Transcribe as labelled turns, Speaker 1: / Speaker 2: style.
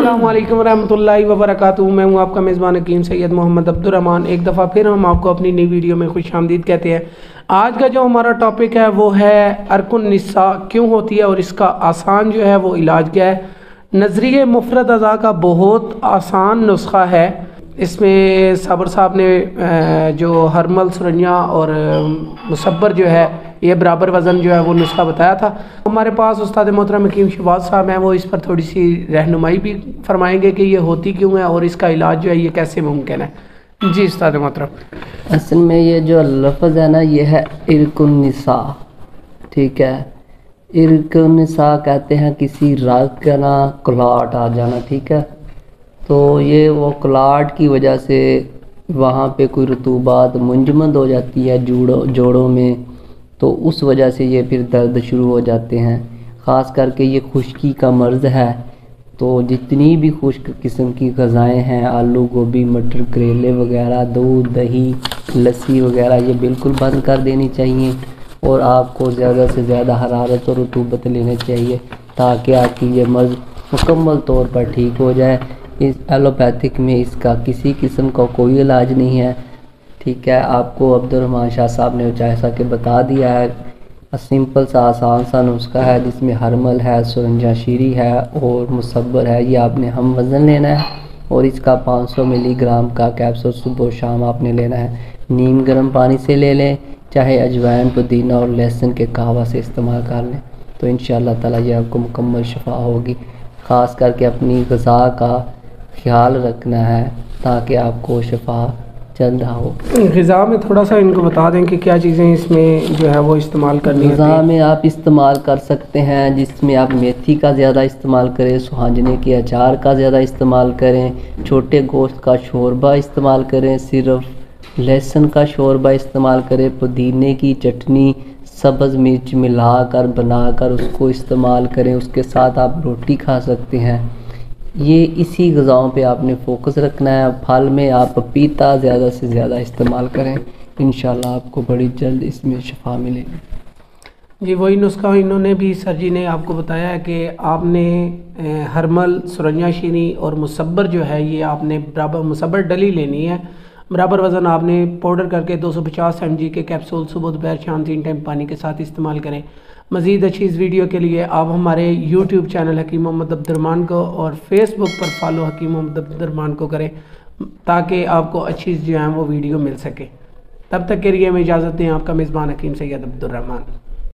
Speaker 1: अस्सलाम वालेकुम रहमतुल्लाहि व बरकातुहू। मैं हूं आपका मेज़बान हकीम सैयद मोहम्मद अब्दुर्रहमान। एक दफ़ा फिर हम आपको अपनी नई वीडियो में खुशामदीद कहते हैं। आज का जो हमारा टॉपिक है वो है अर्कुन निस्सा क्यों होती है और इसका आसान जो है वो इलाज क्या है। नज़रिए मुफरद अज़ा का बहुत आसान नुस्खा है। इसमें साबर साहब ने जो हरमल सुरैया और मुसब्बर जो है ये बराबर वज़न जो है वो नुस्खा बताया था। हमारे पास उस्ताद मोहतरम हकीम शहबाज साहब हैं, वो इस पर थोड़ी सी रहनुमाई भी फरमाएंगे कि ये होती क्यों है और इसका इलाज जो है ये कैसे मुमकिन है। जी उस्ताद मोहतरम।
Speaker 2: असल में ये जो लफ्ज़ है ना, ये है इरकुन निसा। ठीक है, इरकुन निसा कहते हैं किसी राग का ना क्लाट आ जाना। ठीक है, तो ये वो क्लाट की वजह से वहाँ पे कोई रतूबात मुंजमद हो जाती है जोड़ों में, तो उस वजह से ये फिर दर्द शुरू हो जाते हैं। ख़ास करके ये खुश्की का मर्ज़ है, तो जितनी भी खुश्क किस्म की ग़ज़ाएँ हैं, आलू गोभी मटर करेले वगैरह, दूध दही लस्सी वगैरह, ये बिल्कुल बंद कर देनी चाहिए। और आपको ज़्यादा से ज़्यादा हरारत और रतूबत लेनी चाहिए ताकि आपकी ये मर्ज़ मुकम्मल तौर पर ठीक हो जाए। इस एलोपैथिक में इसका किसी किस्म का कोई इलाज नहीं है। ठीक है, आपको अब्दुर्रहमान शाह साहब ने जैसा कि बता दिया है, सिंपल सा आसान सा नुस्खा है जिसमें हरमल है, सुरंजा शीरी है और मुसब्बर है। ये आपने हम वज़न लेना है और इसका 500 मिलीग्राम का कैप्सूल सुबह शाम आपने लेना है। नीम गर्म पानी से ले लें, चाहे अजवाइन पुदीना और लहसुन के कहवा से इस्तेमाल कर लें, तो इंशाअल्लाह ताला ये आपको मुकम्मल शिफा होगी। ख़ास करके अपनी ग़िज़ा का ख्याल रखना है ताकि आपको शिफा जल्द हो।
Speaker 1: ग़िज़ा में थोड़ा सा इनको बता दें कि क्या चीज़ें इसमें जो है वो इस्तेमाल करनी है।
Speaker 2: ग़िज़ा में आप इस्तेमाल कर सकते हैं जिसमें आप मेथी का ज़्यादा इस्तेमाल करें, सुहांजने के अचार का ज़्यादा इस्तेमाल करें, छोटे गोश्त का शोरबा इस्तेमाल करें, सिर्फ लहसुन का शोरबा इस्तेमाल करें, पुदीने की चटनी सब्ज़ मिर्च मिलाकर बनाकर उसको इस्तेमाल करें। उसके साथ आप रोटी खा सकते हैं। ये इसी ग़िज़ाओं पे आपने फ़ोकस रखना है। फल में आप पपीता ज़्यादा से ज़्यादा इस्तेमाल करें, इंशाल्लाह आपको बड़ी जल्द इसमें शिफा मिलेगी।
Speaker 1: जी वही नुस्खा इन्होंने भी सर जी ने आपको बताया है कि आपने हरमल सुरैया शीरी और मुसब्बर जो है ये आपने बराबर मुसब्बर डली लेनी है। बराबर वज़न आपने पाउडर करके 250 mg के कैप्सूल सुबह दोपहर शाम 3 टाइम पानी के साथ इस्तेमाल करें। मज़ीद अच्छी इस वीडियो के लिए आप हमारे YouTube चैनल हकीम मोहम्मद अब्दुर्रहमान को और फेसबुक पर फॉलो हकीम मोहम्मद अब्दुर्रहमान को करें ताकि आपको अच्छी जो है वो वीडियो मिल सके। तब तक के लिए हमें इजाज़त दें। आपका मेज़बान हकीम सैयद अब्दुर्रहमान।